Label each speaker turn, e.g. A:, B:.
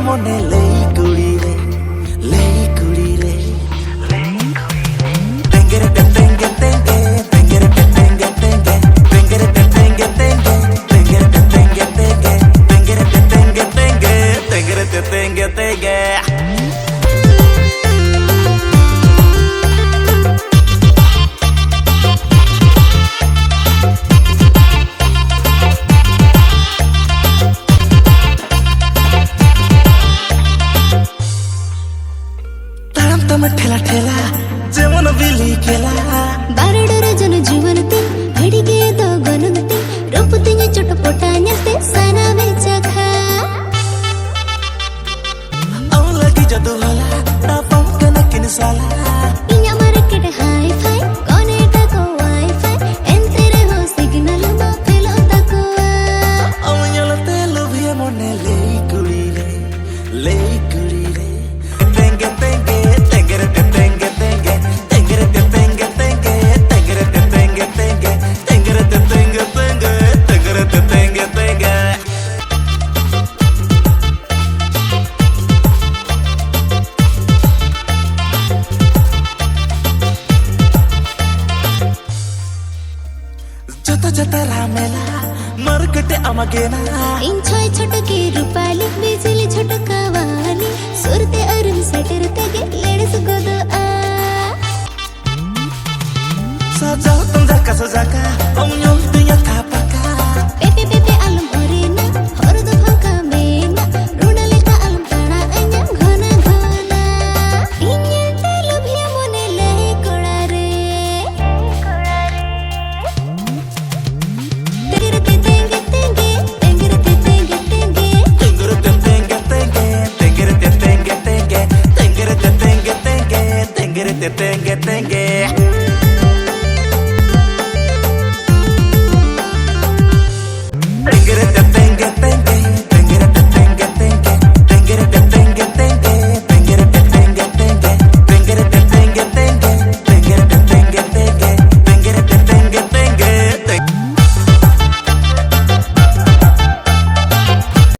A: मने लेई कुड़ी रे तेंगेरे तेंगे तेंगे तेंगेरे तेंगे तेंगे तेंगेरे तेंगे तेंगे तेंगेरे तेंगे तेंगे तेंगेरे तेंगे तेंगे तेंगेरे तेंगे तेंगे ठेला ठेला जेवन बिली केला
B: बारडर जन जीवन ते हडिगे तो गनते रूपते चटपटा न्याते सना बेचा खा
A: औ लगी जदू होला ता पंकन किन साला
B: इया मार्केट हाई फाई कोने का को वाईफाई एंतेरे हो सिग्नल मा फेलो तको
A: औ यलते लुभिए मने लेई कुड़ी रे तेंगे तेंगे तेंगेरे तेंगे तेंगे तेंगेरे तेंगे तेंगे तेंगेरे तेंगे तेंगे तेंगेरे तेंगे तेंगे तेंगेरे तेंगे तेंगे जता जता रामेला मार्केट आमगेना
B: इन छोय छोट के रूपाली बिजी